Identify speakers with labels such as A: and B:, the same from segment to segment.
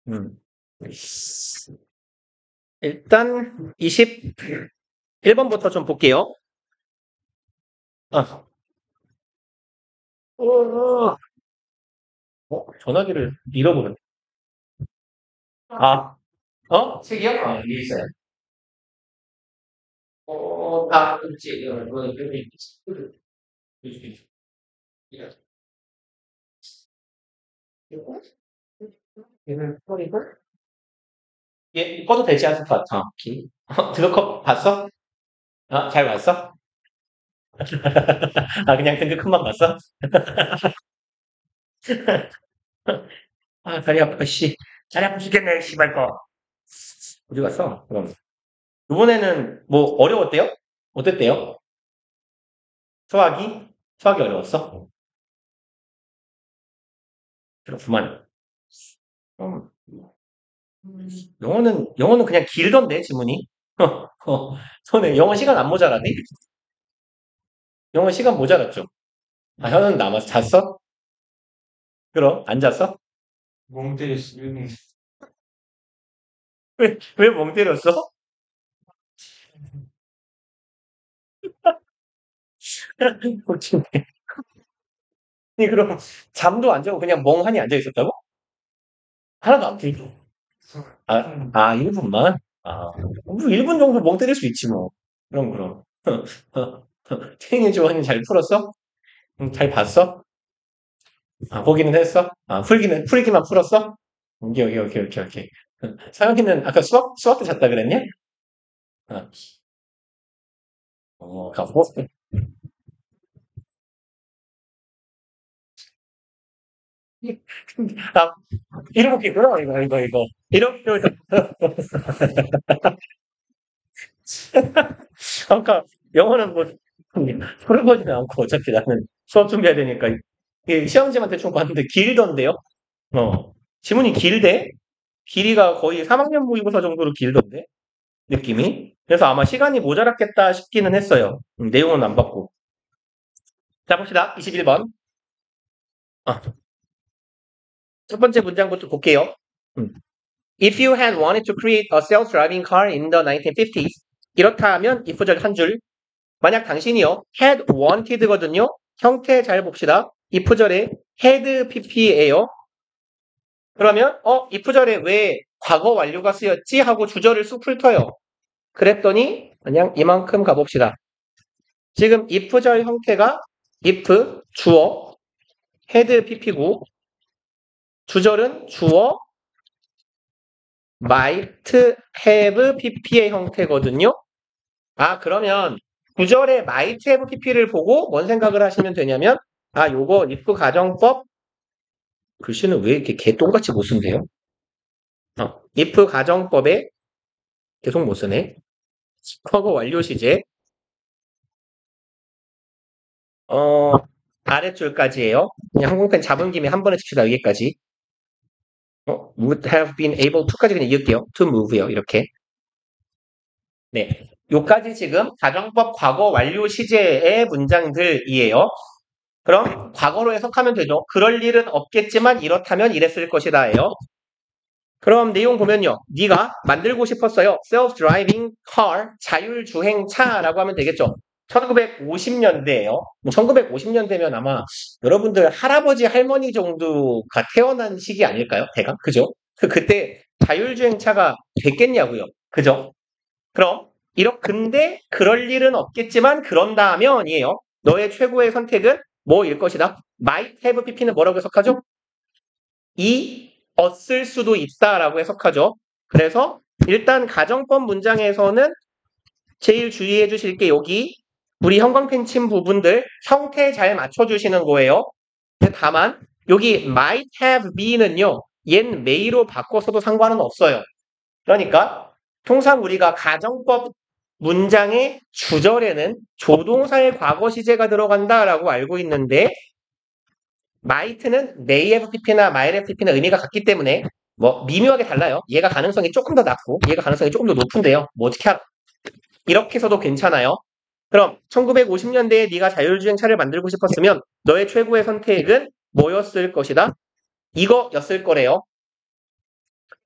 A: 음. 일단 21번부터 좀 볼게요. 아, 어, 전화기를 잃어버렸네. 아, 책이요? 여기 있어요. 그렇지. 여기 얘는 버리고 얘 꺼도 되지 않을 것 같아. 오케이. 등급컷 봤어? 잘 봤어? 그냥 등급컷만 봤어? 다리 아파, 씨. 다리 아파 죽겠네, 씨발 거. 어디 갔어? 그럼. 이번에는 뭐 어려웠대요? 어땠대요? 수학이? 수학이 어려웠어? 그렇구만. 음, 영어는 그냥 길던데, 지문이. 손에 영어 시간 안 모자라네? 영어 시간 모자랐죠? 현은 남았어. 잤어? 그럼, 안 잤어? 멍 때렸어. 왜 멍 때렸어? 웃기네. 아니, 그럼 잠도 안 자고 그냥 멍하니 앉아 있었다고? 하나도 안 들고. 1분만? 뭐 1분 정도 멍 때릴 수 있지, 뭐. 그럼. 태닝 지원이 잘 풀었어? 잘 봤어? 보기는 했어? 풀기만 풀었어? 오케이. 서영이는 아까 수학 때 잤다 그랬냐? 아, 가보. 아, 이렇게구나, 이거. 이렇게. 아까 영어는 뭐, 풀어보지도 않고 어차피 나는 수업 준비해야 되니까. 이게 시험지만 대충 봤는데 길던데요? 지문이 길대? 길이가 거의 3학년 모의고사 정도로 길던데? 느낌이? 그래서 아마 시간이 모자랐겠다 싶기는 했어요. 내용은 안 봤고. 자, 봅시다. 21번. 아, 첫 번째 문장부터 볼게요. 음. If you had wanted to create a self-driving car in the 1950s, 이렇다 하면 if절 한 줄. 만약 당신이요, had wanted거든요. 형태 잘 봅시다. if절에 had pp예요. 그러면 if절에 왜 과거 완료가 쓰였지 하고 주절을 쑥 훑어요. 그랬더니 그냥 이만큼 가봅시다. 지금 if절 형태가 if 주어 had pp고 주절은 주어 might have pp의 형태거든요. 그러면 구절의 might have pp를 보고 뭔 생각을 하시면 되냐면 요거 if 가정법 글씨는 왜 이렇게 개똥같이 못 쓴대요? if 가정법에 계속 못 쓰네. 과거 완료 시제 아랫줄까지예요. 그냥 항공편 잡은 김에 한 번에 칩시다. 여기까지. would have been able to까지 그냥 이을게요. to move요. 이렇게. 네. 요까지 지금 가정법 과거 완료 시제의 문장들이에요. 그럼 과거로 해석하면 되죠. 그럴 일은 없겠지만 이렇다면 이랬을 것이다예요. 그럼 내용 보면요. 네가 만들고 싶었어요. self-driving car, 자율주행차라고 하면 되겠죠. 1950년대예요. 1950년대면 아마 여러분들 할아버지 할머니 정도가 태어난 시기 아닐까요? 대강 그죠? 그때 자율주행차가 됐겠냐고요. 그죠? 그럼 근데 그럴 일은 없겠지만 그런다면이에요. 너의 최고의 선택은 뭐일 것이다. might have pp는 뭐라고 해석하죠? 었을 수도 있다라고 해석하죠. 그래서 일단 가정법 문장에서는 제일 주의해 주실 게 여기 우리 형광펜 친 부분들 형태 잘 맞춰주시는 거예요. 다만 여기 might have be는요. 얜 may로 바꿔서도 상관은 없어요. 그러니까 통상 우리가 가정법 문장의 주절에는 조동사의 과거 시제가 들어간다라고 알고 있는데 might는 may have pp나 might have pp나 의미가 같기 때문에 뭐 미묘하게 달라요. 얘가 가능성이 조금 더 낮고 얘가 가능성이 조금 더 높은데요. 뭐 어떻게 알아? 이렇게 해서도 괜찮아요. 그럼 1950년대에 네가 자율주행차를 만들고 싶었으면 너의 최고의 선택은 뭐였을 것이다? 이거였을 거래요.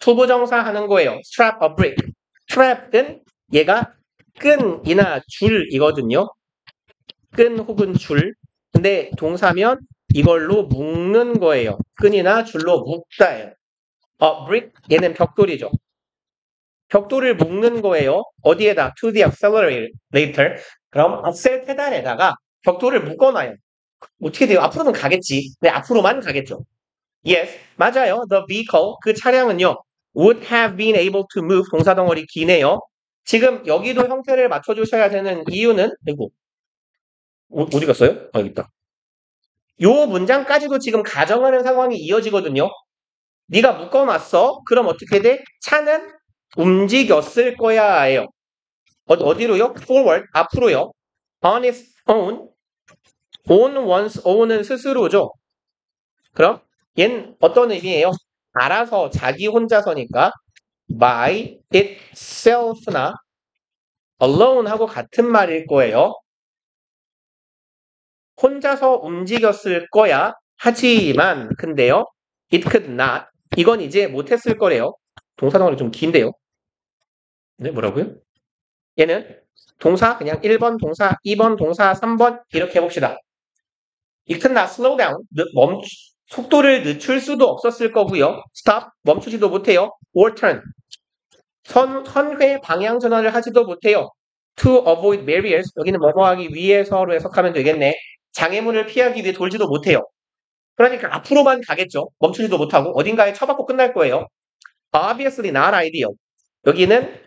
A: 투부정사 하는 거예요. strap a brick. strap은 얘가 끈이나 줄이거든요. 끈 혹은 줄. 근데 동사면 이걸로 묶는 거예요. 끈이나 줄로 묶다예요. brick 얘는 벽돌을 묶는 거예요. 어디에다? to the accelerator. 그럼 악셀 페달에다가 벽돌을 묶어놔요. 어떻게 돼요? 앞으로는 가겠지. 네, 앞으로만 가겠죠. Yes, 맞아요. The vehicle, 그 차량은요. would have been able to move, 동사 덩어리 기네요. 지금 여기도 형태를 맞춰주셔야 되는 이유는, 아이고, 어디 갔어요? 여기 있다. 요 문장까지도 지금 가정하는 상황이 이어지거든요. 네가 묶어놨어. 그럼 어떻게 돼? 차는 움직였을 거야예요. 어디로요? Forward, 앞으로요. On its own, on one's own은 스스로죠. 그럼 얘는 어떤 의미예요? 알아서 자기 혼자서니까 by itself나 alone하고 같은 말일 거예요. 혼자서 움직였을 거야. 하지만 근데요. it could not. 이건 이제 못했을 거래요. 동사 덩어리 좀 긴데요. 네, 뭐라고요? 얘는 동사 그냥 1번 동사, 2번 동사, 3번 이렇게 해봅시다. it could not slow down. 속도를 늦출 수도 없었을 거고요. stop. 멈추지도 못해요. or turn. 선회 방향 전환을 하지도 못해요. to avoid barriers. 여기는 뭐뭐 하기 위해서로 해석하면 되겠네. 장애물을 피하기 위해 돌지도 못해요. 그러니까 앞으로만 가겠죠. 멈추지도 못하고 어딘가에 처박고 끝날 거예요. Obviously not ideal. 여기는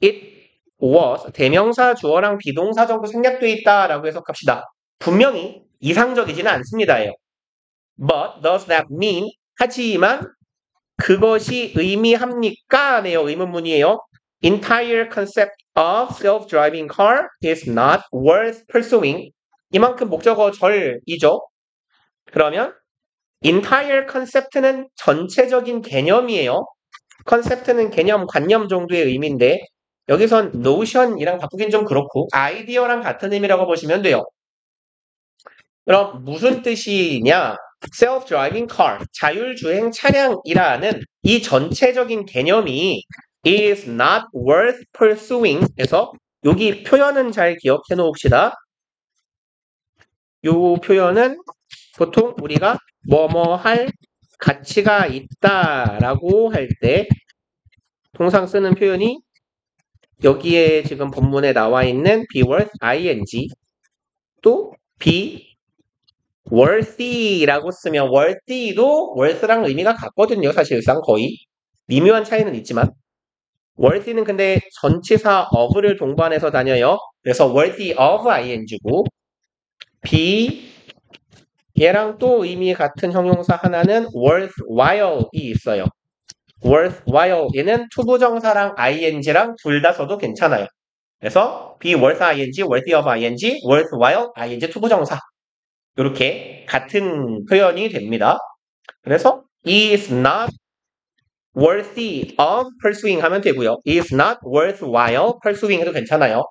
A: it was 대명사 주어랑 비동사 정도 생략되어 있다라고 해석합시다. 분명히 이상적이지는 않습니다예요. But does that mean? 하지만 그것이 의미합니까? 네요. 의문문이에요. Entire concept of self-driving car is not worth pursuing. 이만큼 목적어 절이죠. 그러면 entire concept는 전체적인 개념이에요. concept는 개념, 관념 정도의 의미인데 여기선 notion이랑 바꾸긴 좀 그렇고 아이디어랑 같은 의미라고 보시면 돼요. 그럼 무슨 뜻이냐? self-driving car, 자율주행 차량이라는 이 전체적인 개념이 is not worth pursuing 에서 여기 표현은 잘 기억해 놓읍시다. 요 표현은 보통 우리가 뭐뭐 할 가치가 있다라고 할 때 통상 쓰는 표현이 여기에 지금 본문에 나와 있는 be worth ing 또 be worthy라고 쓰면 worthy도 worth랑 의미가 같거든요. 사실상 거의 미묘한 차이는 있지만 worthy는 근데 전치사 of를 동반해서 다녀요. 그래서 worthy of ing고 be 얘랑 또 의미 같은 형용사 하나는 worthwhile이 있어요. worthwhile 얘는 투부정사랑 ing랑 둘 다 써도 괜찮아요. 그래서 be worth ing, worthy of ing, worthwhile ing 투부정사 이렇게 같은 표현이 됩니다. 그래서 is not worthy of pursuing 하면 되고요. is not worthwhile pursuing 해도 괜찮아요.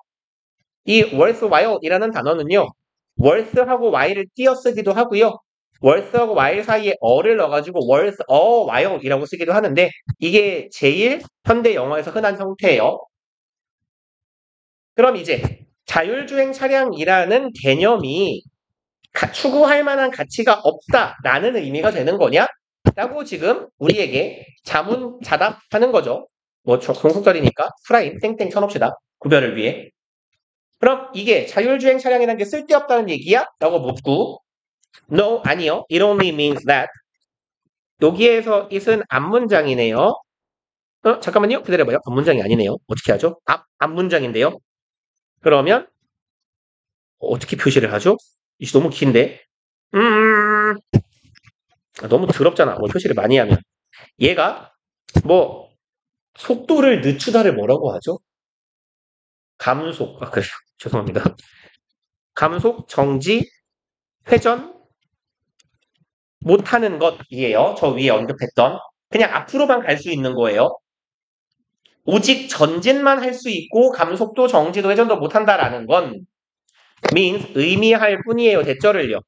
A: 이 worthwhile이라는 단어는요. worth하고 while을 띄어쓰기도 하고요. worth하고 while 사이에 어를 넣어가지고 worth a while이라고 쓰기도 하는데 이게 제일 현대 영어에서 흔한 형태예요. 그럼 이제 자율주행 차량이라는 개념이 추구할 만한 가치가 없다라는 의미가 되는 거냐? 라고 지금 우리에게 자문자답하는 거죠. 뭐 종속절이니까 프라임 땡땡 쳐놓읍시다. 구별을 위해. 그럼 이게 자율주행 차량이라는 게 쓸데없다는 얘기야? 라고 묻고 No, 아니요. It only means that. 여기에서 it은 앞문장이네요. 잠깐만요. 기다려봐요. 앞문장이 아니네요. 어떻게 하죠? 앞문장인데요. 그러면 어떻게 표시를 하죠? 이게 너무 긴데. 너무 더럽잖아. 뭐 표시를 많이 하면. 얘가 뭐 속도를 늦추다를 뭐라고 하죠? 감속. 그래요. 죄송합니다. 감속, 정지, 회전 못하는 것이에요. 저 위에 언급했던. 그냥 앞으로만 갈 수 있는 거예요. 오직 전진만 할 수 있고 감속도 정지도 회전도 못한다라는 건 means 의미할 뿐이에요. 대절을요.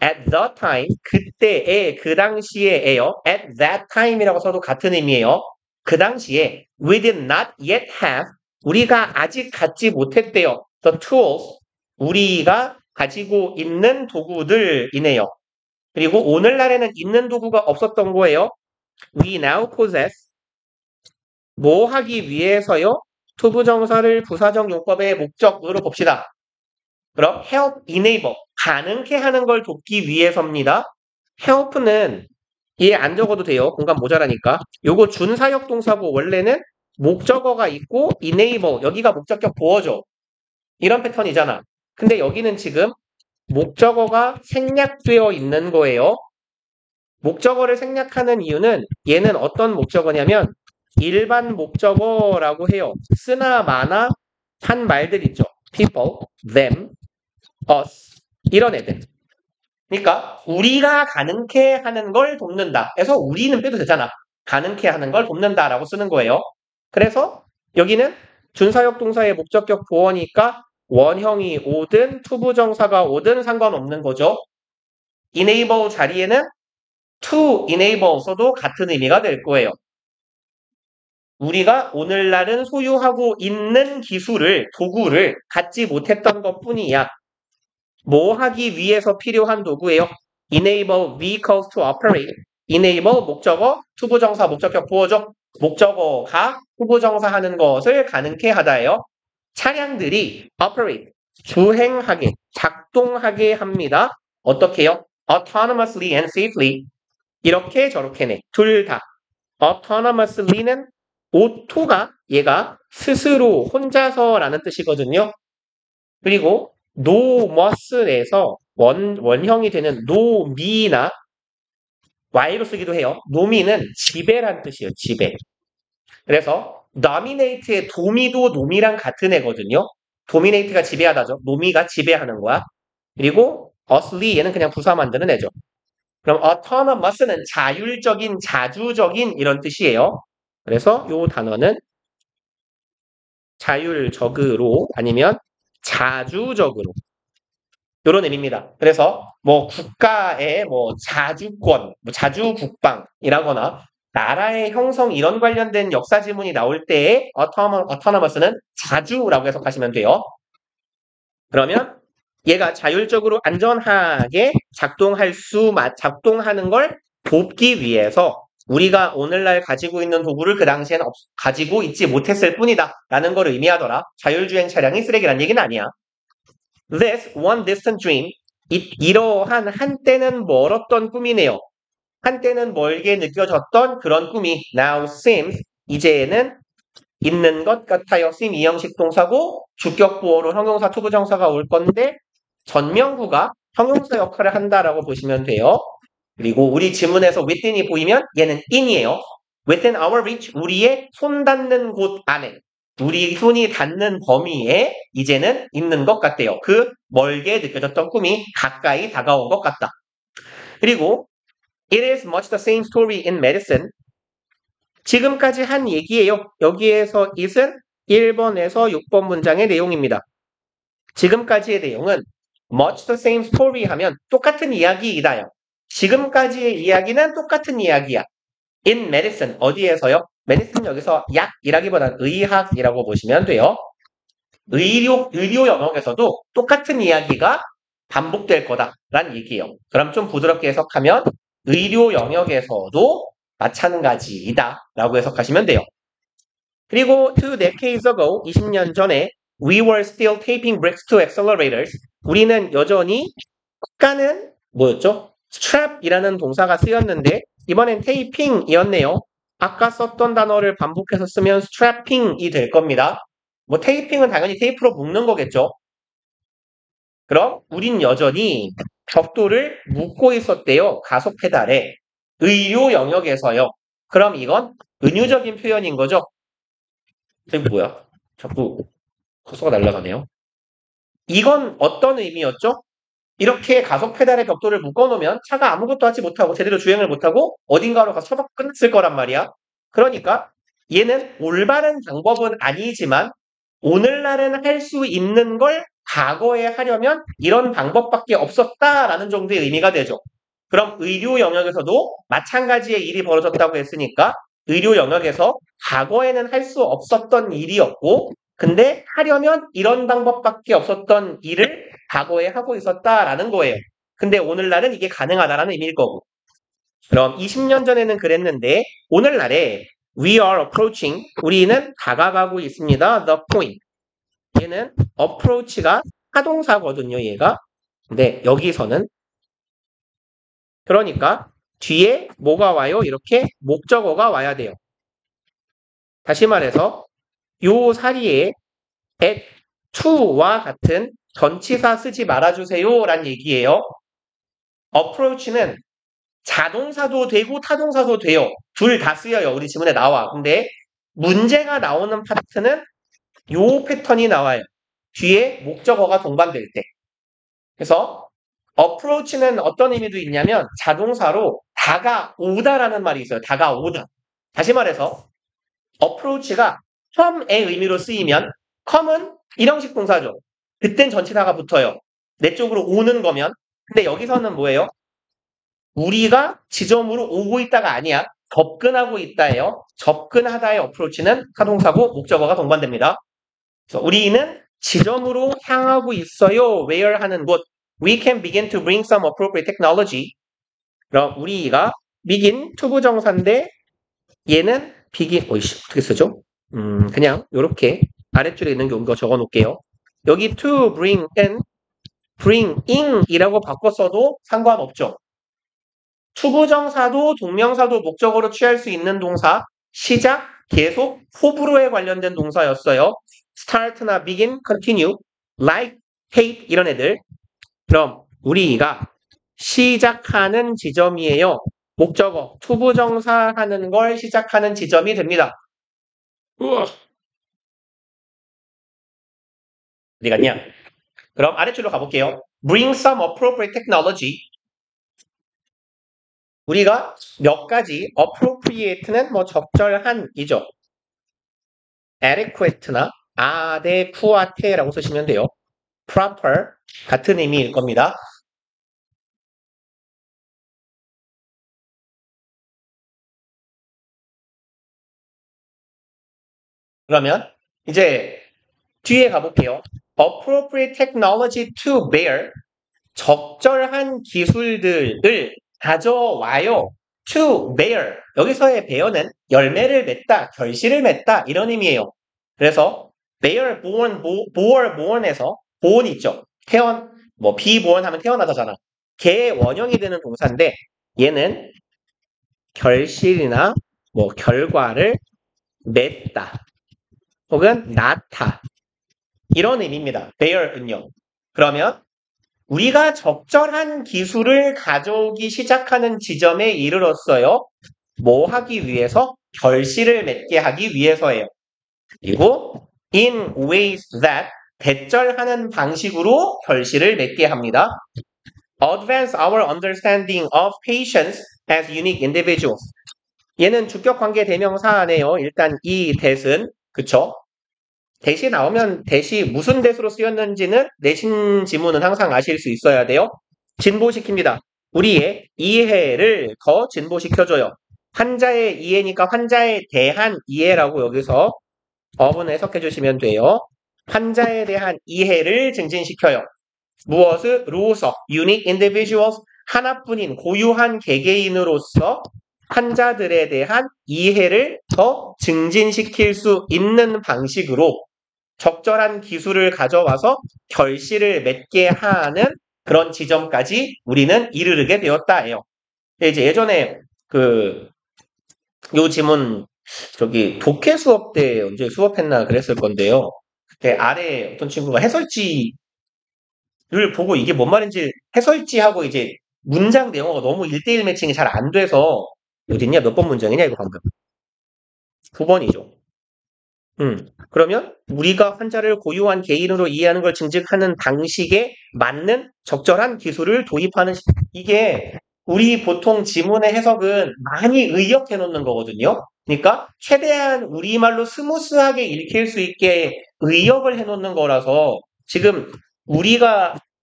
A: at the time, 그때에, 그 당시에예요. at that time이라고 써도 같은 의미예요. 그 당시에 we did not yet have, 우리가 아직 갖지 못했대요. the tools, 우리가 가지고 있는 도구들이네요. 그리고 오늘날에는 있는 도구가 없었던 거예요. We now possess, 뭐 하기 위해서요? 투부정사를 부사적 용법의 목적으로 봅시다. 그럼 help, enable, 가능케 하는 걸 돕기 위해서입니다. help는 얘 안 적어도 돼요. 공간 모자라니까. 요거 준사역 동사고 원래는 목적어가 있고 enable, 여기가 목적격 보어죠. 이런 패턴이잖아. 근데 여기는 지금 목적어가 생략되어 있는 거예요. 목적어를 생략하는 이유는 얘는 어떤 목적어냐면 일반 목적어라고 해요. 쓰나 마나 한 말들 있죠. people, them, us 이런 애들. 그러니까 우리가 가능케 하는 걸 돕는다. 그래서 우리는 빼도 되잖아. 가능케 하는 걸 돕는다라고 쓰는 거예요. 그래서 여기는 준사역 동사의 목적격 보어니까 원형이 오든 투부정사가 오든 상관없는 거죠. enable 자리에는 to enable 써도 같은 의미가 될 거예요. 우리가 오늘날은 소유하고 있는 기술을, 도구를 갖지 못했던 것 뿐이야. 뭐 하기 위해서 필요한 도구예요? enable vehicles to operate. enable 목적어, 투부정사, 목적격 보어죠. 목적어가 투부정사 하는 것을 가능케 하다예요. 차량들이 operate, 주행하게, 작동하게 합니다. 어떻게요? autonomously and safely. 이렇게 저렇게네. 둘 다. autonomously는 오토가 얘가 스스로 혼자서라는 뜻이거든요. 그리고 nomous에서 원형이 되는 no미나 y로 쓰기도 해요. 노미는 지배란 뜻이에요. 지배. 그래서 dominate의 도미도 노미랑 같은 애거든요. dominate가 지배하다죠. 노미가 지배하는 거야. 그리고 usly 얘는 그냥 부사 만드는 애죠. 그럼 autonomous는 자율적인, 자주적인 이런 뜻이에요. 그래서 이 단어는 자율적으로 아니면 자주적으로 이런 의미입니다. 그래서 뭐 국가의 뭐 자주권, 뭐 자주국방이라거나 나라의 형성 이런 관련된 역사 지문이 나올 때에 autonomous는 자주라고 해석하시면 돼요. 그러면 얘가 자율적으로 안전하게 작동하는 걸 돕기 위해서 우리가 오늘날 가지고 있는 도구를 그 당시엔 가지고 있지 못했을 뿐이다 라는 걸 의미하더라. 자율주행 차량이 쓰레기란 얘기는 아니야. This one distant dream, 이러한 한때는 멀었던 꿈이네요. 한때는 멀게 느껴졌던 그런 꿈이 now seems, 이제는 있는 것 같아요. seem 이형식 동사고 주격보어로 형용사 투부정사가 올 건데 전명구가 형용사 역할을 한다라고 보시면 돼요. 그리고 우리 지문에서 within이 보이면 얘는 in이에요. within our reach, 우리의 손 닿는 곳 안에, 우리 손이 닿는 범위에 이제는 있는 것 같대요. 그 멀게 느껴졌던 꿈이 가까이 다가온 것 같다. 그리고 it is much the same story in medicine. 지금까지 한 얘기예요. 여기에서 it은 1번에서 6번 문장의 내용입니다. 지금까지의 내용은 much the same story 하면 똑같은 이야기이다요. 지금까지의 이야기는 똑같은 이야기야. in medicine, 어디에서요? medicine 여기서 약이라기보다는 의학이라고 보시면 돼요. 의료 영역에서도 똑같은 이야기가 반복될 거다라는 얘기예요. 그럼 좀 부드럽게 해석하면 의료 영역에서도 마찬가지이다라고 해석하시면 돼요. 그리고 2 decades ago, 20년 전에 we were still taping bricks to accelerators. 우리는 여전히 국가는 뭐였죠? strap이라는 동사가 쓰였는데 이번엔 taping이었네요. 아까 썼던 단어를 반복해서 쓰면 strapping이 될 겁니다. 뭐 테이핑은 당연히 테이프로 묶는 거겠죠. 그럼 우린 여전히 벽돌을 묶고 있었대요. 가속 페달에. 의료 영역에서요. 그럼 이건 은유적인 표현인 거죠. 이게 뭐야? 자꾸 커서가 날아가네요. 이건 어떤 의미였죠? 이렇게 가속 페달에 벽돌을 묶어놓으면 차가 아무것도 하지 못하고 제대로 주행을 못하고 어딘가로 가서 처박 끝났을 거란 말이야. 그러니까 얘는 올바른 방법은 아니지만 오늘날은 할 수 있는 걸 과거에 하려면 이런 방법밖에 없었다라는 정도의 의미가 되죠. 그럼 의료 영역에서도 마찬가지의 일이 벌어졌다고 했으니까 의료 영역에서 과거에는 할 수 없었던 일이었고 근데 하려면 이런 방법밖에 없었던 일을 과거에 하고 있었다라는 거예요. 근데 오늘날은 이게 가능하다라는 의미일 거고. 그럼 20년 전에는 그랬는데 오늘날에 we are approaching 우리는 다가가고 있습니다. the point. 얘는 approach가 타동사거든요. 얘가. 근데 여기서는 그러니까 뒤에 뭐가 와요? 이렇게 목적어가 와야 돼요. 다시 말해서 요 사리에 at to와 같은 전치사 쓰지 말아주세요 란 얘기예요. approach는 자동사도 되고 타동사도 돼요. 둘 다 쓰여요. 우리 지문에 나와. 근데 문제가 나오는 파트는 요 패턴이 나와요. 뒤에 목적어가 동반될 때. 그래서 approach는 어떤 의미도 있냐면 자동사로 다가오다라는 말이 있어요. 다가오다. 다시 말해서 approach가 come의 의미로 쓰이면 come은 일형식 동사죠. 그땐 전치사가 붙어요. 내 쪽으로 오는 거면. 근데 여기서는 뭐예요? 우리가 지점으로 오고 있다가 아니야. 접근하고 있다예요. 접근하다의 approach는 타동사고 목적어가 동반됩니다. 그래서 우리는 지점으로 향하고 있어요. where 하는 곳. We can begin to bring some appropriate technology. 그럼 우리가 begin 투부정사인데 얘는 begin 어떻게 쓰죠? 그냥 이렇게 아래줄에 있는 거 적어 놓을게요. 여기 to bring in 이라고 바꿨어도 상관없죠. 투부정사도 동명사도 목적어로 취할 수 있는 동사 시작, 계속, 호불호에 관련된 동사였어요. start나 begin, continue, like, hate 이런 애들. 그럼 우리가 시작하는 지점이에요. 목적어, 투부정사 하는 걸 시작하는 지점이 됩니다. 어디 갔냐? 그럼 아래줄로 가볼게요. Bring some appropriate technology. 우리가 몇 가지 appropriate는 뭐 적절한이죠. adequate나 adequate라고 쓰시면 돼요. proper 같은 의미일 겁니다. 그러면 이제 뒤에 가볼게요. appropriate technology to bear 적절한 기술들을 가져와요. to bear 여기서의 bear는 열매를 맺다, 결실을 맺다 이런 의미예요. 그래서 bear, born에서 born 있죠. be born 하면 태어나다잖아. 걔의 원형이 되는 동사인데 얘는 결실이나 결과를 맺다 혹은 낳다 이런 의미입니다. bear은요. 그러면 우리가 적절한 기술을 가져오기 시작하는 지점에 이르렀어요. 뭐 하기 위해서? 결실을 맺게 하기 위해서예요. 그리고 in ways that 대절하는 방식으로 결실을 맺게 합니다. Advance our understanding of patients as unique individuals. 얘는 주격관계 대명사네요. 일단 이 that은 그쵸? 대시 나오면 대시 무슨 대수로 쓰였는지는 내신 지문은 항상 아실 수 있어야 돼요. 진보시킵니다. 우리의 이해를 더 진보시켜줘요. 환자의 이해니까 환자에 대한 이해라고 여기서 어분 해석해 주시면 돼요. 환자에 대한 이해를 증진시켜요. 무엇으로서? unique individuals 하나뿐인 고유한 개개인으로서 환자들에 대한 이해를 더 증진시킬 수 있는 방식으로 적절한 기술을 가져와서 결실을 맺게 하는 그런 지점까지 우리는 이르게 되었다예요. 이제 예전에 요 지문 독해 수업 때 언제 수업했나 그랬을 건데요. 그때 아래 어떤 친구가 해설지를 보고 이게 뭔 말인지 해설지하고 이제 문장 내용어가 너무 1대1 매칭이 잘 안 돼서 어딨냐? 몇 번 문장이냐 이거 방금 9번이죠. 그러면 우리가 환자를 고유한 개인으로 이해하는 걸 증식하는 방식에 맞는 적절한 기술을 도입하는 이게 우리 보통 지문의 해석은 많이 의역해 놓는 거거든요. 그러니까 최대한 우리말로 스무스하게 읽힐 수 있게 의역을 해 놓는 거라서 지금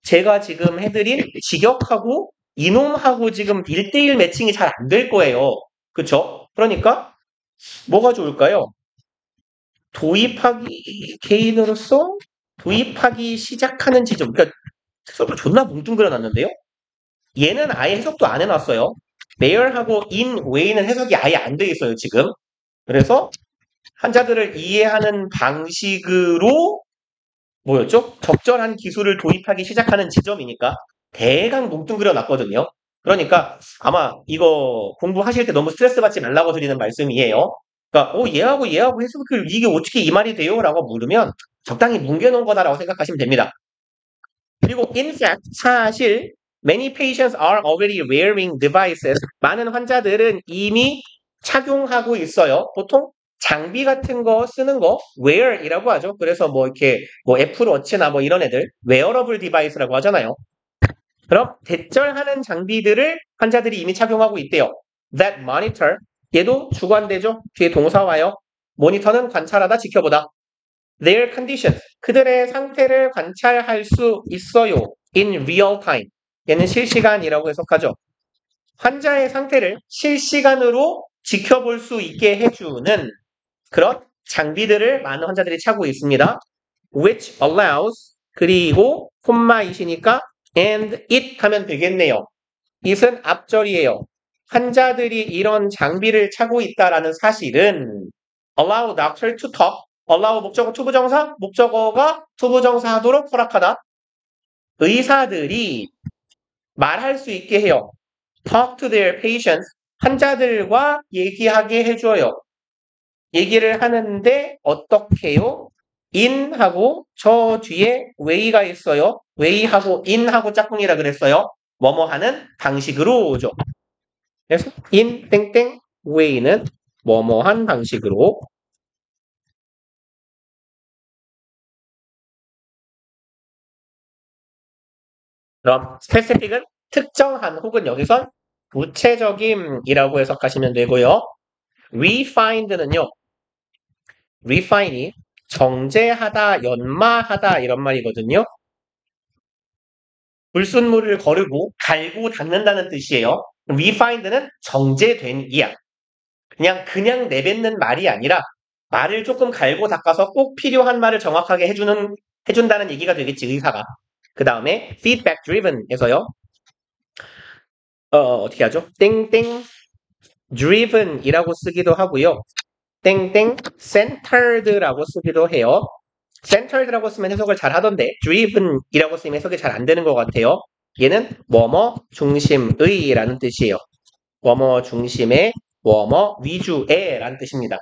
A: 제가 지금 해드린 직역하고 이놈하고 지금 1대1 매칭이 잘 안 될 거예요. 그쵸? 그러니까 뭐가 좋을까요? 도입하기 개인으로서 도입하기 시작하는 지점. 그러니까 해석을 존나 뭉뚱그려 놨는데요. 얘는 아예 해석도 안 해놨어요. there하고 in way는 해석이 아예 안 돼 있어요, 지금. 그래서 환자들을 이해하는 방식으로 뭐였죠? 적절한 기술을 도입하기 시작하는 지점이니까 대강 뭉뚱그려 놨거든요. 그러니까 아마 이거 공부하실 때 너무 스트레스 받지 말라고 드리는 말씀이에요. 그러니까 얘하고 해석을 이게 어떻게 이 말이 돼요? 라고 물으면 적당히 뭉개놓은 거다라고 생각하시면 됩니다. 그리고 in fact 사실 many patients are already wearing devices. 많은 환자들은 이미 착용하고 있어요. 보통 장비 같은 거 쓰는 거 wear이라고 하죠. 그래서 뭐 이렇게 뭐 애플워치나 뭐 이런 애들 wearable device라고 하잖아요. 그럼 대절하는 장비들을 환자들이 이미 착용하고 있대요. That monitor 얘도 주관되죠. 뒤에 동사 와요. 모니터는 관찰하다 지켜보다. Their condition 그들의 상태를 관찰할 수 있어요. In real time 얘는 실시간이라고 해석하죠. 환자의 상태를 실시간으로 지켜볼 수 있게 해주는 그런 장비들을 많은 환자들이 차고 있습니다. Which allows 그리고 콤마이시니까 and it 하면 되겠네요. it은 앞절이에요. 환자들이 이런 장비를 차고 있다라는 사실은 allow doctor to talk allow 목적어 투부정사 목적어가 투부정사 하도록 허락하다. 의사들이 말할 수 있게 해요. talk to their patients 환자들과 얘기하게 해줘요. 얘기를 하는데 어떻게요? in하고 저 뒤에 way가 있어요. way하고 in하고 짝꿍이라 그랬어요. 뭐뭐 하는 방식으로죠. 그래서 in 땡땡 way는 뭐뭐한 방식으로 그럼 specific은 특정한 혹은 여기선 구체적임이라고 해석하시면 되고요. refined는요. refine이 정제하다, 연마하다 이런 말이거든요. 불순물을 거르고 갈고 닦는다는 뜻이에요. refined는 정제된 이야. 그냥 내뱉는 말이 아니라 말을 조금 갈고 닦아서 꼭 필요한 말을 정확하게 해준다는 얘기가 되겠지, 의사가. 그 다음에 feedback driven에서요. 어떻게 하죠? 땡땡 driven이라고 쓰기도 하고요. 땡땡 centered라고 쓰기도 해요. centered라고 쓰면 해석을 잘 하던데 driven이라고 쓰면 해석이 잘 안 되는 것 같아요. 얘는 뭐뭐 중심의라는 뜻이에요. 뭐뭐 중심의 뭐뭐 위주의 라는 뜻입니다.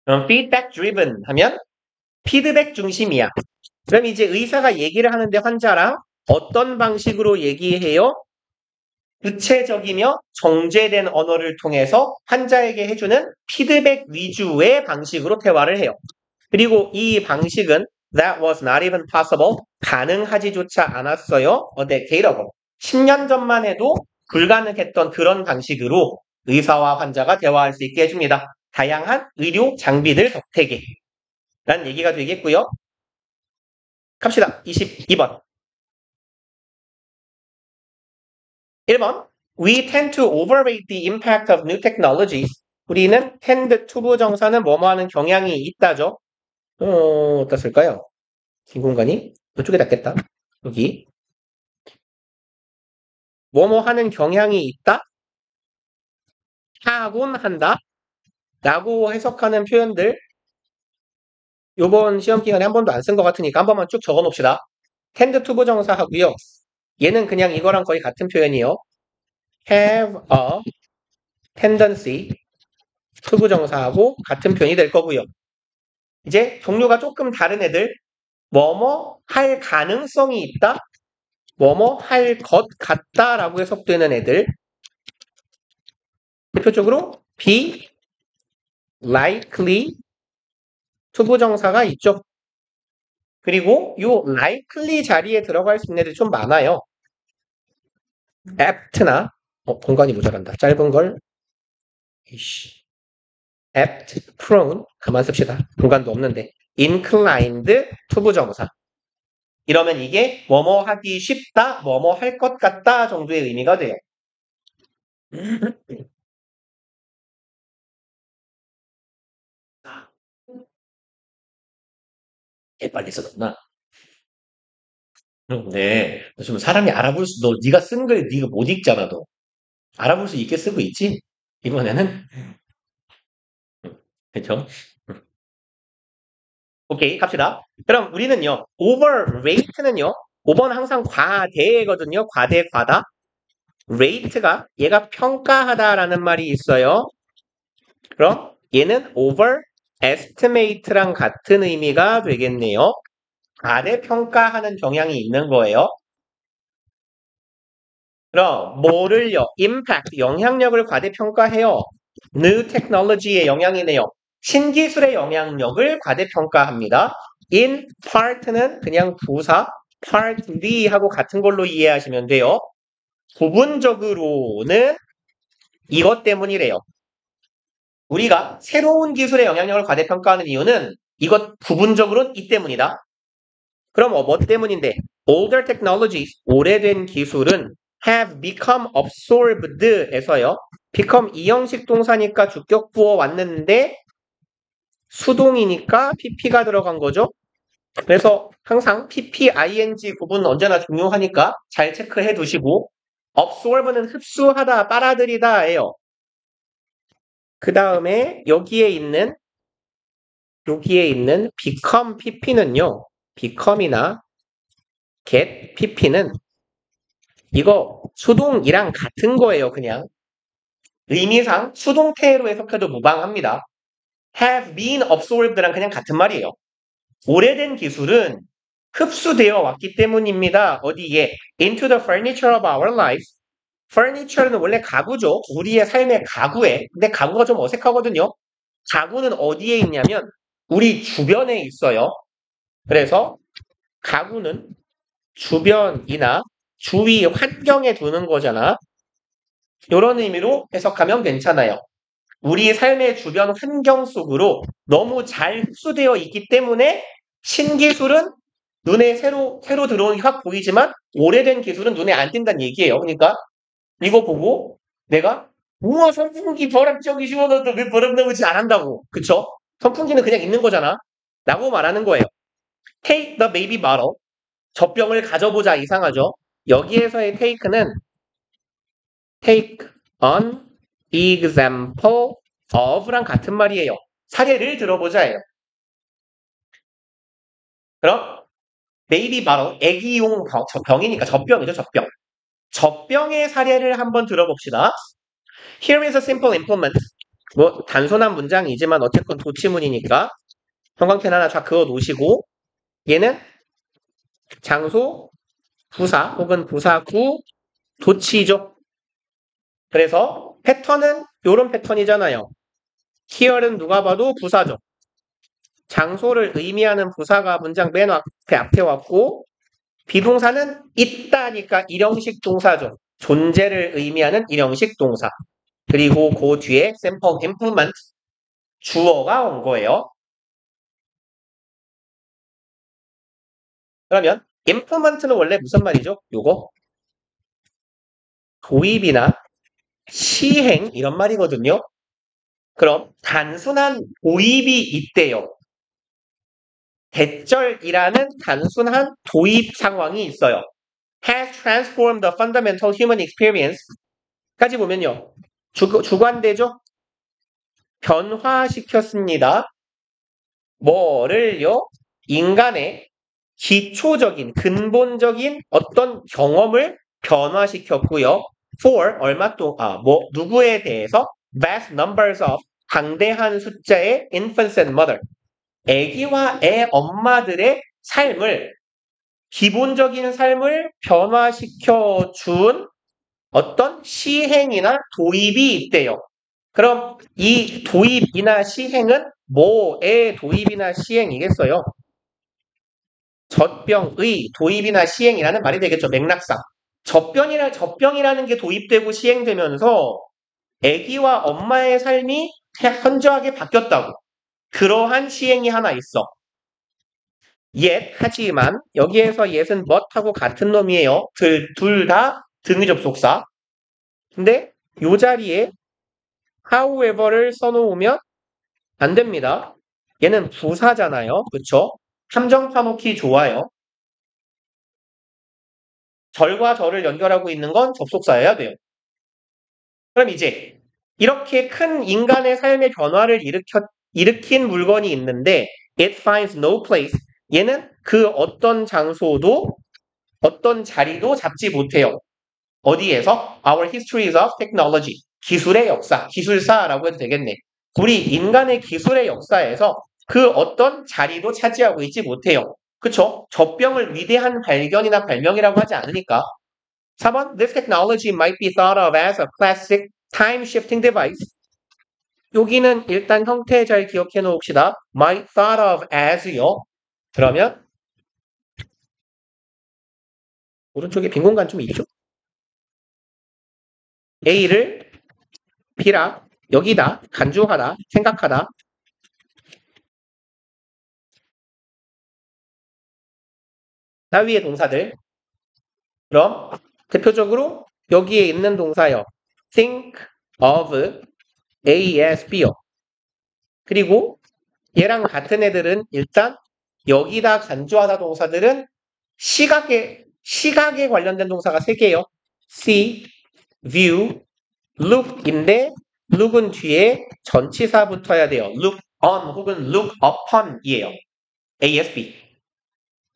A: 그럼 feedback driven 하면 피드백 중심이야. 그럼 이제 의사가 얘기를 하는데 환자랑 어떤 방식으로 얘기해요? 구체적이며 정제된 언어를 통해서 환자에게 해주는 피드백 위주의 방식으로 대화를 해요. 그리고 이 방식은 that was not even possible 가능하지조차 않았어요. a decade ago 10년 전만 해도 불가능했던 그런 방식으로 의사와 환자가 대화할 수 있게 해줍니다. 다양한 의료 장비들 덕택에 라는 얘기가 되겠고요. 갑시다. 22번 1번 We tend to overrate the impact of new technologies. 우리는 tend to 정사는 뭐뭐 하는 경향이 있다죠. 어떻을까요? 긴 공간이 이쪽에 닿겠다. 여기 뭐뭐 하는 경향이 있다? 하곤 한다? 라고 해석하는 표현들 요번 시험 기간에 한 번도 안 쓴 것 같으니까 한 번만 쭉 적어 놓읍시다. tend to 부정사 하고요. 얘는 그냥 이거랑 거의 같은 표현이에요. have a tendency to 부정사하고 같은 표현이 될 거고요. 이제 종류가 조금 다른 애들 뭐뭐 할 가능성이 있다? 뭐뭐 할 것 같다라고 해석되는 애들 대표적으로 be likely 투부정사가 있죠. 그리고 요 likely 자리에 들어갈 수 있는 애들이 좀 많아요. apt나 공간이 모자란다. 짧은 걸 이씨. apt, prone 가만 씁시다. 공간도 없는데 inclined 투부정사. 이러면 이게 뭐뭐 하기 쉽다, 뭐뭐 할 것 같다 정도의 의미가 돼요. 빨리 써졌나? 네. 좀 사람이 알아볼 수, 너 네가 쓴 글 네가 못 읽잖아, 너. 알아볼 수 있게 쓰고 있지? 이번에는 그렇죠? 오케이, 갑시다. 그럼 우리는요, overrate는요, 5번 항상 과대거든요. 과대, 과다. rate가 얘가 평가하다라는 말이 있어요. 그럼 얘는 overestimate랑 같은 의미가 되겠네요. 과대평가하는 경향이 있는 거예요. 그럼 뭐를요? impact, 영향력을 과대평가해요. new technology의 영향이네요. 신기술의 영향력을 과대평가합니다. in part는 그냥 부사, partly 하고 같은 걸로 이해하시면 돼요. 부분적으로는 이것 때문이래요. 우리가 새로운 기술의 영향력을 과대평가하는 이유는 이것 부분적으로는 이 때문이다. 그럼 뭐 때문인데? Older technologies, 오래된 기술은 have become absorbed에서요. become 이형식 동사니까 주격 부어 왔는데 수동이니까 pp가 들어간 거죠. 그래서 항상 pp, ing 구분은 언제나 중요하니까 잘 체크해 두시고 absorb는 흡수하다, 빨아들이다예요. 그 다음에 여기에 있는 become pp는요. become이나 get pp는 이거 수동이랑 같은 거예요. 그냥 의미상 수동태로 해석해도 무방합니다. have been absorbed랑 그냥 같은 말이에요. 오래된 기술은 흡수되어 왔기 때문입니다. 어디에? into the furniture of our life. furniture는 원래 가구죠. 우리의 삶의 가구에. 근데 가구가 좀 어색하거든요. 가구는 어디에 있냐면 우리 주변에 있어요. 그래서 가구는 주변이나 주위 환경에 두는 거잖아. 이런 의미로 해석하면 괜찮아요. 우리 삶의 주변 환경 속으로 너무 잘 흡수되어 있기 때문에 신기술은 눈에 새로 들어오는 게 확 보이지만 오래된 기술은 눈에 안 띈다는 얘기예요. 그러니까 이거 보고 내가 우와 선풍기 버럭저기 시원하다 왜 버럭 나오지 안 한다고. 그쵸? 선풍기는 그냥 있는 거잖아. 라고 말하는 거예요. Take the baby bottle. 젖병을 가져보자 이상하죠? 여기에서의 take는 take an example of랑 같은 말이에요. 사례를 들어보자예요. 그럼 baby bottle, 애기용 병이니까 젖병이죠, 젖병. 젖병의 사례를 한번 들어봅시다. Here is a simple implement. 뭐 단순한 문장이지만 어쨌건 도치문이니까 형광펜 하나 쫙 그어 놓으시고 얘는 장소, 부사 혹은 부사구, 도치죠. 그래서 패턴은 이런 패턴이잖아요. here는 누가 봐도 부사죠. 장소를 의미하는 부사가 문장 맨 앞에 왔고 비동사는 있다니까 일형식 동사죠. 존재를 의미하는 일형식 동사. 그리고 그 뒤에 sample implement 주어가 온 거예요. 그러면 implement는 원래 무슨 말이죠? 요거 도입이나 시행 이런 말이거든요. 그럼 단순한 도입이 있대요. 대절이라는 단순한 도입 상황이 있어요. has transformed the fundamental human experience 까지 보면요. 주관대죠? 변화시켰습니다. 뭐를요? 인간의 기초적인, 근본적인 어떤 경험을 변화시켰고요. for 얼마 동안 누구에 대해서 vast numbers of 방대한 숫자의 infants and mother 아기와 애 엄마들의 삶을 기본적인 삶을 변화시켜 준 어떤 시행이나 도입이 있대요. 그럼 이 도입이나 시행은 뭐의 도입이나 시행이겠어요? 젖병의 도입이나 시행이라는 말이 되겠죠. 맥락상. 젖병이라는 게 도입되고 시행되면서 아기와 엄마의 삶이 현저하게 바뀌었다고. 그러한 시행이 하나 있어. 하지만 여기에서 yes은 but하고 같은 놈이에요. 둘 다 등위 접속사. 근데 요 자리에 however를 써놓으면 안 됩니다. 얘는 부사잖아요. 그쵸? 함정 파놓기 좋아요. 절과 절을 연결하고 있는 건 접속사여야 돼요. 그럼 이제 이렇게 큰 인간의 삶의 변화를 일으킨 물건이 있는데 it finds no place. 얘는 그 어떤 장소도 어떤 자리도 잡지 못해요. 어디에서? Our histories of technology. 기술의 역사, 기술사라고 해도 되겠네. 우리 인간의 기술의 역사에서 그 어떤 자리도 차지하고 있지 못해요. 그쵸? 젖병을 위대한 발견이나 발명이라고 하지 않으니까. 4번, This technology might be thought of as a classic time-shifting device. 여기는 일단 형태 잘 기억해 놓읍시다. might thought of as요. 그러면 오른쪽에 빈 공간 좀 있죠? A를 B라, 여기다, 간주하다, 생각하다. 따위의 동사들. 그럼 대표적으로 여기에 있는 동사요. think of A as B요. 그리고 얘랑 같은 애들은 일단 여기다 간주하다 동사들은 시각에 관련된 동사가 3개예요. see, view, look인데 look은 뒤에 전치사 붙어야 돼요. look on 혹은 look upon이에요. ASB.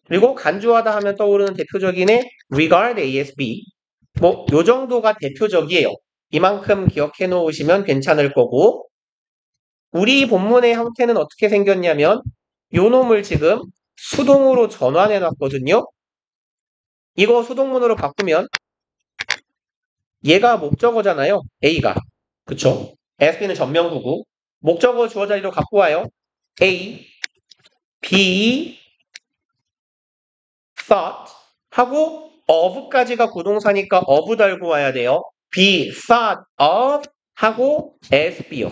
A: 그리고 간주하다 하면 떠오르는 대표적인 애 regard ASB. 뭐 요 정도가 대표적이에요. 이만큼 기억해 놓으시면 괜찮을 거고 우리 본문의 형태는 어떻게 생겼냐면 요 놈을 지금 수동으로 전환해 놨거든요. 이거 수동문으로 바꾸면 얘가 목적어잖아요. A가. 그쵸? SB는 전명구고 목적어 주어 자리로 갖고 와요. A, B, thought 하고 of까지가 구동사니까 of 달고 와야 돼요. be thought of 하고 SB요.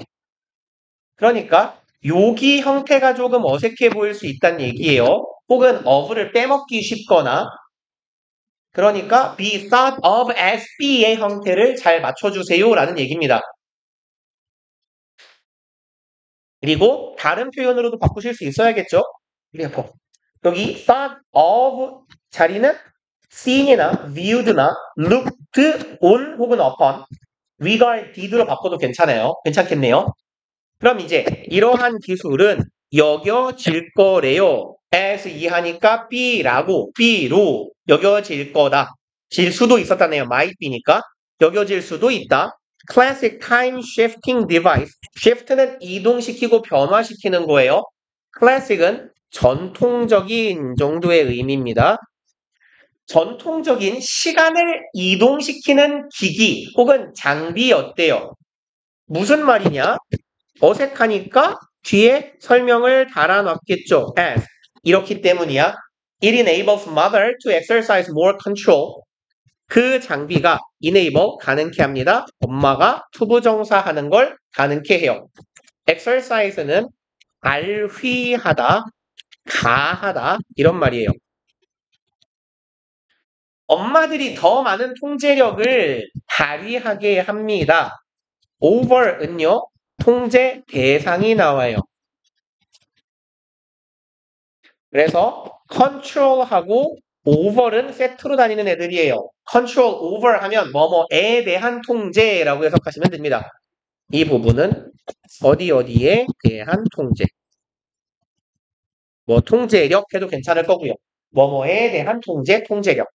A: 그러니까 여기 형태가 조금 어색해 보일 수 있다는 얘기예요. 혹은 of를 빼먹기 쉽거나 그러니까 be thought of as be의 형태를 잘 맞춰주세요 라는 얘기입니다. 그리고 다른 표현으로도 바꾸실 수 있어야겠죠? 여기 thought of 자리는 seen이나 viewed나 looked on 혹은 upon regard did로 바꿔도 괜찮겠네요. 그럼 이제 이러한 기술은 여겨질 거래요. as 이하니까 B로 여겨질 거다. 질 수도 있었다네요. might be니까 여겨질 수도 있다. classic time shifting device. shift는 이동시키고 변화시키는 거예요. classic은 전통적인 정도의 의미입니다. 전통적인 시간을 이동시키는 기기 혹은 장비였대요. 무슨 말이냐? 어색하니까 뒤에 설명을 달아놨겠죠. as. 이렇기 때문이야. It enables mother to exercise more control. 그 장비가 enable 가능케 합니다. 엄마가 투부정사 하는 걸 가능케 해요. exercise는 알휘하다, 가하다 이런 말이에요. 엄마들이 더 많은 통제력을 발휘하게 합니다. over은요. 통제 대상이 나와요. 그래서 control하고 over는 세트로 다니는 애들이에요. control over 하면 뭐뭐에 대한 통제라고 해석하시면 됩니다. 이 부분은 어디에 대한 통제. 뭐 통제력 해도 괜찮을 거고요. 뭐뭐에 대한 통제, 통제력.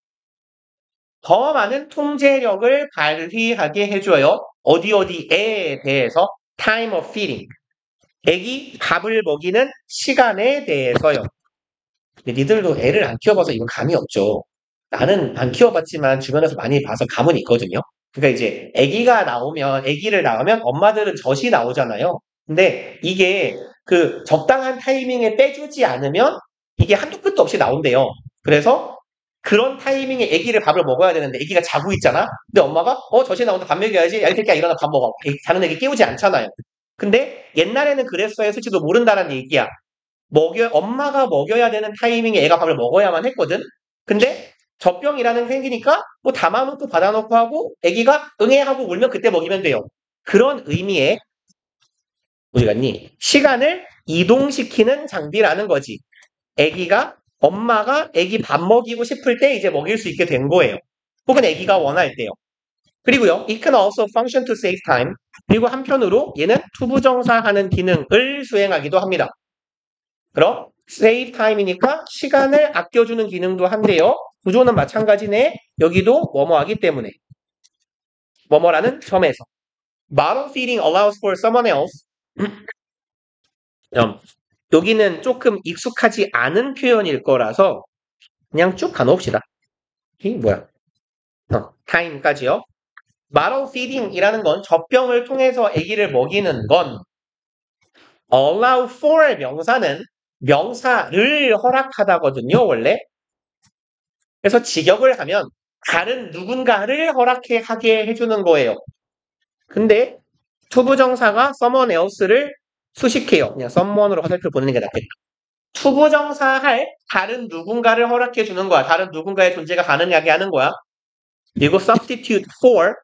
A: 더 많은 통제력을 발휘하게 해줘요. 어디에 대해서 time of feeding. 애기 밥을 먹이는 시간에 대해서요. 근데 니들도 애를 안 키워봐서 이건 감이 없죠. 나는 안 키워봤지만 주변에서 많이 봐서 감은 있거든요. 그러니까 이제 애기를 낳으면 엄마들은 젖이 나오잖아요. 근데 이게 그 적당한 타이밍에 빼주지 않으면 이게 한도 끝도 없이 나온대요. 그래서 그런 타이밍에 아기를 밥을 먹어야 되는데 아기가 자고 있잖아. 근데 엄마가 저시 나온다 밥 먹여야지. 야, 이 새끼야 일어나 밥 먹어. 자는 애기 깨우지 않잖아요. 근데 옛날에는 그랬어야 했을지도 모른다는 얘기야. 엄마가 먹여야 되는 타이밍에 애가 밥을 먹어야만 했거든. 근데 젖병이라는 게 생기니까 뭐 담아놓고 받아놓고 하고 애기가 응애 하고 울면 그때 먹이면 돼요. 그런 의미의 어디 갔니? 시간을 이동시키는 장비라는 거지. 엄마가 애기 밥 먹이고 싶을 때 이제 먹일 수 있게 된 거예요. 혹은 애기가 원할 때요. 그리고요, it can also function to save time. 그리고 한편으로 얘는 투부정사하는 기능을 수행하기도 합니다. 그럼 save time이니까 시간을 아껴주는 기능도 한데요. 구조는 마찬가지네. 여기도 뭐뭐하기 때문에. 뭐뭐라는 점에서. Bottle feeding allows for someone else. 여기는 조금 익숙하지 않은 표현일 거라서 그냥 쭉 가놓읍시다. 이 뭐야? time까지요. Bottle feeding이라는 건 젖병을 통해서 아기를 먹이는 건 allow for 명사는 명사를 허락하다거든요, 원래. 그래서 직역을 하면 다른 누군가를 하게 해주는 거예요. 근데 투부정사가 someone else를 수식해요. 그냥 someone으로 화살표 보내는 게 낫겠다. 투부정사할 다른 누군가를 허락해 주는 거야. 다른 누군가의 존재가 가능하게 하는 거야. 그리고 substitute for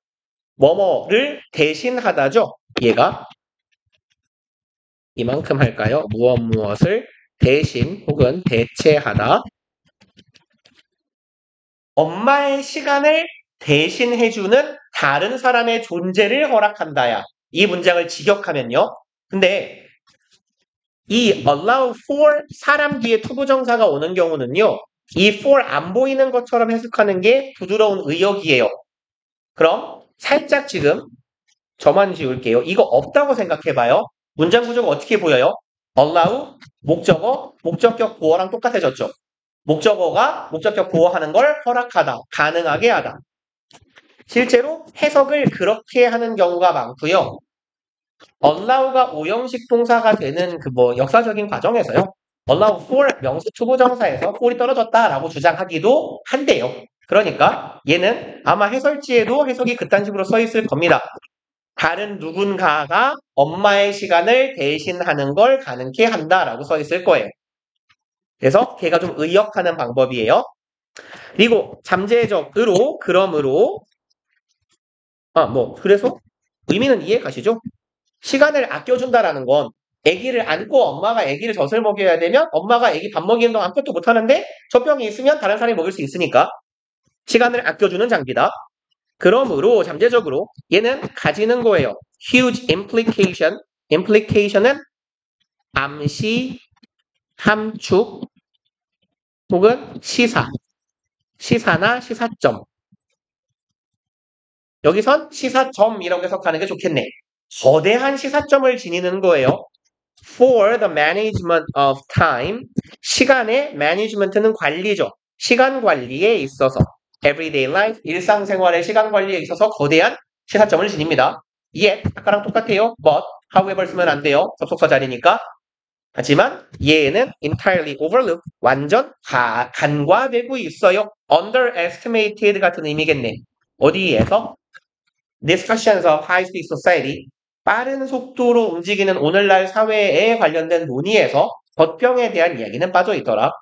A: 뭐뭐를 대신하다죠. 얘가 이만큼 할까요? 무엇을 대신 혹은 대체하다. 엄마의 시간을 대신해주는 다른 사람의 존재를 허락한다야. 이 문장을 직역하면요. 근데 이 allow for 사람 뒤에 투부정사가 오는 경우는요. 이 for 안 보이는 것처럼 해석하는 게 부드러운 의역이에요. 그럼 살짝 지금 저만 지울게요. 이거 없다고 생각해봐요. 문장 구조가 어떻게 보여요? allow, 목적어, 목적격 보어랑 똑같아졌죠. 목적어가 목적격 보어하는 걸 허락하다, 가능하게 하다. 실제로 해석을 그렇게 하는 경우가 많고요. allow가 오형식 동사가 되는 역사적인 과정에서요. allow for 투부정사에서 for이 떨어졌다라고 주장하기도 한대요. 그러니까 얘는 아마 해설지에도 해석이 그딴 식으로 써 있을 겁니다. 다른 누군가가 엄마의 시간을 대신하는 걸 가능케 한다라고 써 있을 거예요. 그래서 걔가 좀 의역하는 방법이에요. 그리고 잠재적으로 그러므로 그래서 의미는 이해 가시죠? 시간을 아껴준다라는 건 아기를 안고 엄마가 아기를 젖을 먹여야 되면 엄마가 아기 밥 먹이는 동안 아무것도 못하는데 젖병이 있으면 다른 사람이 먹일 수 있으니까 시간을 아껴주는 장비다. 그러므로 잠재적으로 얘는 가지는 거예요. huge implication. implication은 암시, 함축 혹은 시사나 시사점. 여기선 시사점이라고 해석하는 게 좋겠네. 거대한 시사점을 지니는 거예요. For the management of time. 시간의 management는 관리죠. 시간 관리에 있어서 everyday life, 일상생활의 시간 관리에 있어서 거대한 시사점을 지닙니다. Yet, 아까랑 똑같아요. But, however 쓰면 안 돼요. 접속사 자리니까. 하지만 얘는 entirely overlooked, 완전 간과되고 있어요. underestimated 같은 의미겠네. 어디에서? Discussions of high-speed society, 빠른 속도로 움직이는 오늘날 사회에 관련된 논의에서 젖병에 대한 이야기는 빠져 있더라.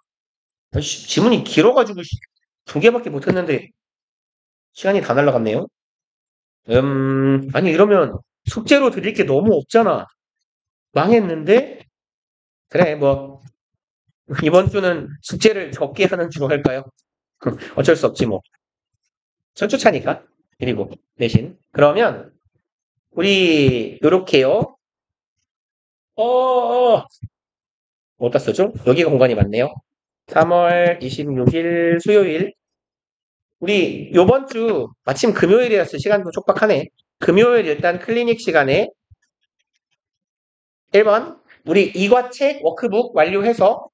A: 지문이 길어가지고 2개밖에 못했는데 시간이 다 날라갔네요. 아니 이러면 숙제로 드릴 게 너무 없잖아. 망했는데? 그래 이번 주는 숙제를 적게 하는 주로 할까요? 어쩔 수 없지 뭐. 선주차니까. 그리고 대신 그러면 우리 요렇게요. 어디다 쓰죠? 여기가 공간이 많네요. 3월 26일 수요일. 우리 요번 주 마침 금요일이라서 시간도 촉박하네. 금요일 일단 클리닉 시간에 1번 우리 이과책 워크북 완료해서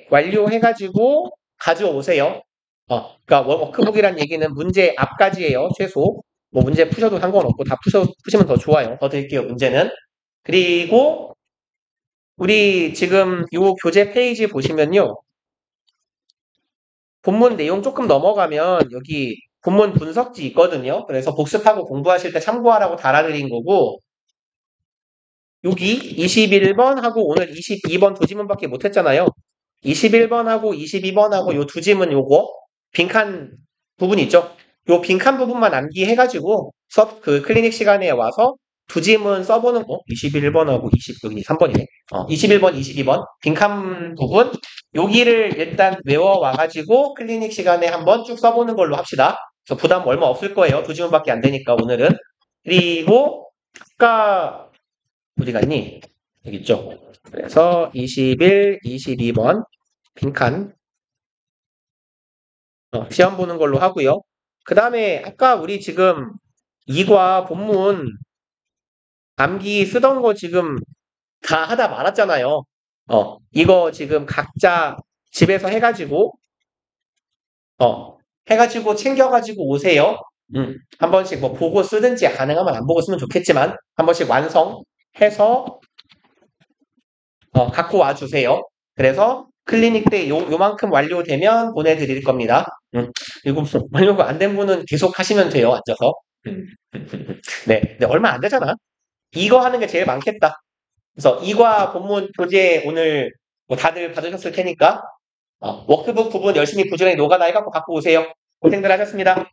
A: 완료해가지고 가져오세요. 그러니까 워크북이란 얘기는 문제 앞까지예요. 최소. 문제 푸셔도 상관없고 다 푸시면 더 좋아요. 더 드릴게요. 문제는. 그리고 우리 지금 요 교재 페이지 보시면요. 본문 내용 조금 넘어가면 여기 본문 분석지 있거든요. 그래서 복습하고 공부하실 때 참고하라고 달아드린 거고, 여기 21번하고 오늘 22번 두 지문밖에 못했잖아요. 21번하고 22번하고 요 두 지문 요거 빈칸 부분 있죠. 요 빈칸 부분만 암기해가지고 수업 그 클리닉 시간에 와서 두 지문 써보는 거. 21번하고 여기 3번이네. 21번, 22번 빈칸 부분 여기를 일단 외워와가지고 클리닉 시간에 한번 쭉 써보는 걸로 합시다. 그래서 부담 얼마 없을 거예요. 두 지문밖에 안 되니까 오늘은. 그리고 아까 어디 갔니? 여기 있죠. 그래서 21, 22번 빈칸 시험 보는 걸로 하고요. 그 다음에 아까 우리 지금 이과 본문 암기 쓰던 거 지금 다 하다 말았잖아요. 이거 지금 각자 집에서 해가지고 챙겨가지고 오세요. 한 번씩 뭐 보고 쓰든지 가능하면 안 보고 쓰면 좋겠지만 한 번씩 완성해서 갖고 와 주세요. 그래서 클리닉 때 요만큼 완료되면 보내드릴 겁니다. 이거 완료가 안 된 분은 계속 하시면 돼요. 앉아서. 네, 근데 얼마 안 되잖아. 이거 하는 게 제일 많겠다. 그래서 이과 본문 교재 오늘 뭐 다들 받으셨을 테니까 워크북 부분 열심히 부지런히 노가다 해갖고 갖고 오세요. 고생들 하셨습니다.